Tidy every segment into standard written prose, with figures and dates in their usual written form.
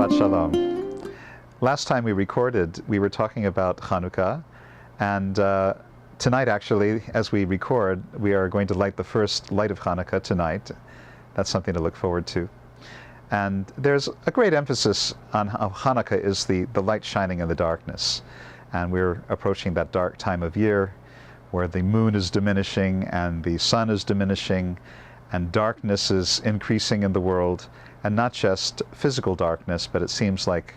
Shabbat Shalom. Last time we recorded, we were talking about Hanukkah, and tonight actually, as we record, we are going to light the first light of Hanukkah tonight. That's something to look forward to. And there's a great emphasis on how Hanukkah is the light shining in the darkness. And we're approaching that dark time of year where the moon is diminishing and the sun is diminishing and darkness is increasing in the world, and not just physical darkness, but it seems like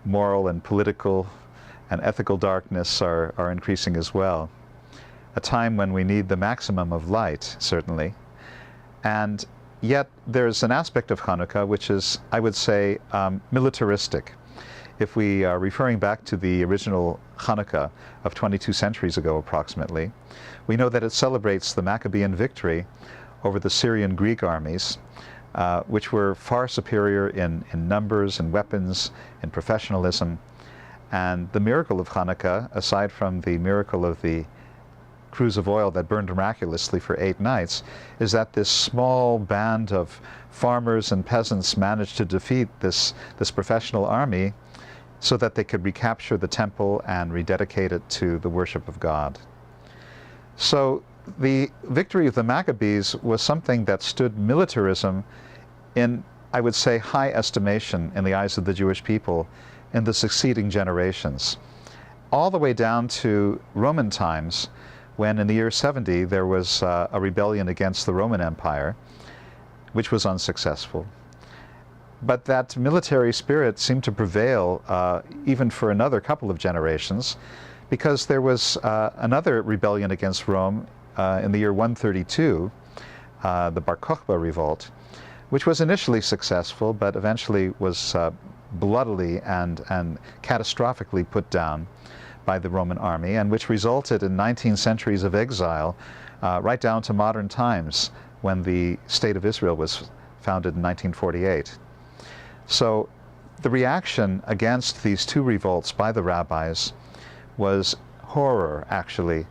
moral and political and ethical darkness are increasing as well. A time when we need the maximum of light, certainly. And yet there's an aspect of Hanukkah which is, I would say, militaristic. If we are referring back to the original Hanukkah of 22 centuries ago approximately, we know that it celebrates the Maccabean victory over the Syrian Greek armies, which were far superior in numbers and weapons and professionalism. And the miracle of Hanukkah, aside from the miracle of the cruse of oil that burned miraculously for 8 nights, is that this small band of farmers and peasants managed to defeat this professional army so that they could recapture the temple and rededicate it to the worship of God. So the victory of the Maccabees was something that stood militarism in, I would say, high estimation in the eyes of the Jewish people in the succeeding generations, all the way down to Roman times, when in the year 70 there was a rebellion against the Roman Empire, which was unsuccessful. But that military spirit seemed to prevail even for another couple of generations, because there was another rebellion against Rome in the year 132, the Bar Kokhba revolt, which was initially successful, but eventually was bloodily and catastrophically put down by the Roman army, and which resulted in 19 centuries of exile, right down to modern times, when the State of Israel was founded in 1948. So the reaction against these two revolts by the rabbis was horror, actually,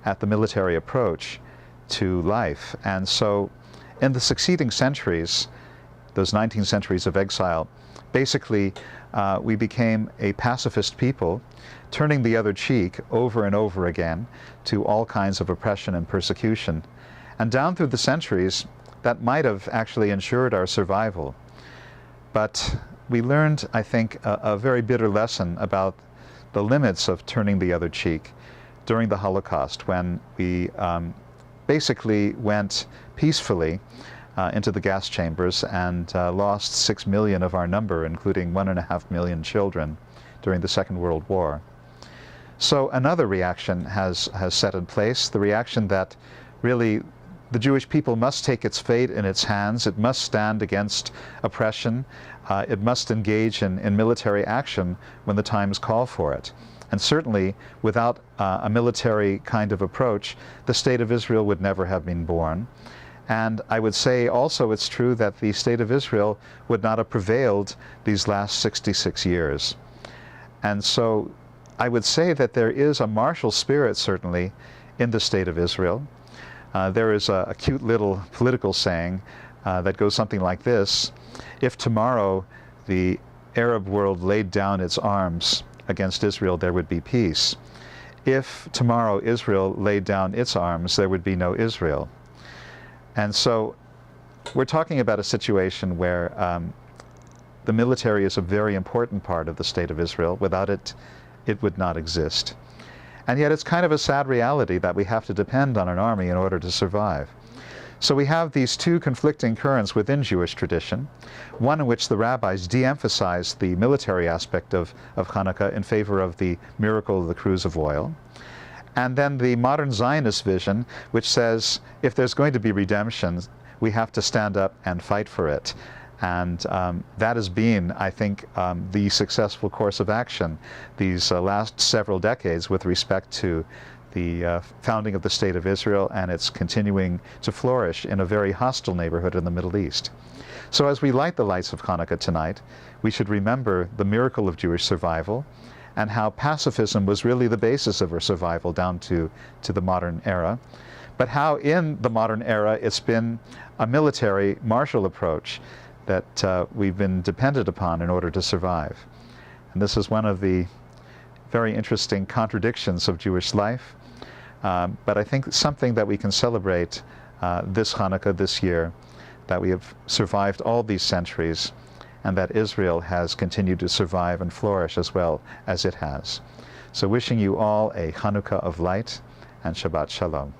at the military approach to life. And so in the succeeding centuries, those 19 centuries of exile, basically we became a pacifist people, turning the other cheek over and over again to all kinds of oppression and persecution. And down through the centuries, that might have actually ensured our survival. But we learned, I think, a very bitter lesson about the limits of turning the other cheek during the Holocaust, when we basically went peacefully into the gas chambers and lost 6 million of our number, including 1.5 million children during the Second World War. So another reaction has set in place, the reaction that really the Jewish people must take its fate in its hands. It must stand against oppression. It must engage in military action when the times call for it. And certainly, without a military kind of approach, the State of Israel would never have been born. And I would say also it's true that the State of Israel would not have prevailed these last 66 years. And so I would say that there is a martial spirit, certainly, in the State of Israel. There is a cute little political saying that goes something like this: if tomorrow the Arab world laid down its arms against Israel, there would be peace. If tomorrow Israel laid down its arms, there would be no Israel. And so we're talking about a situation where the military is a very important part of the State of Israel. Without it, it would not exist. And yet it's kind of a sad reality that we have to depend on an army in order to survive. So we have these two conflicting currents within Jewish tradition, one in which the rabbis de-emphasize the military aspect of Hanukkah in favor of the miracle of the cruse of oil, and then the modern Zionist vision, which says if there's going to be redemption, we have to stand up and fight for it. And that has been, I think, the successful course of action these last several decades with respect to the founding of the State of Israel and its continuing to flourish in a very hostile neighborhood in the Middle East. So as we light the lights of Hanukkah tonight, we should remember the miracle of Jewish survival and how pacifism was really the basis of our survival down to the modern era, but how in the modern era it's been a military martial approach that we've been dependent upon in order to survive. And this is one of the very interesting contradictions of Jewish life, but I think something that we can celebrate this Hanukkah, this year, that we have survived all these centuries, and that Israel has continued to survive and flourish as well as it has. So wishing you all a Hanukkah of light, and Shabbat Shalom.